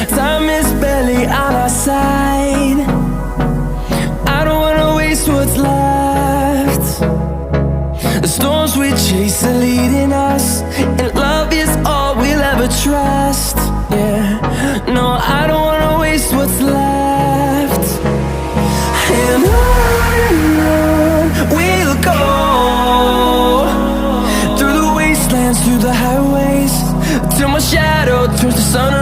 Time is barely on our side. I don't wanna waste what's left. The storms we chase are leading us, and love is all we'll ever trust. Yeah, no, I don't wanna waste what's left. And on we'll go, through the wastelands, through the highways, till my shadow turns to sun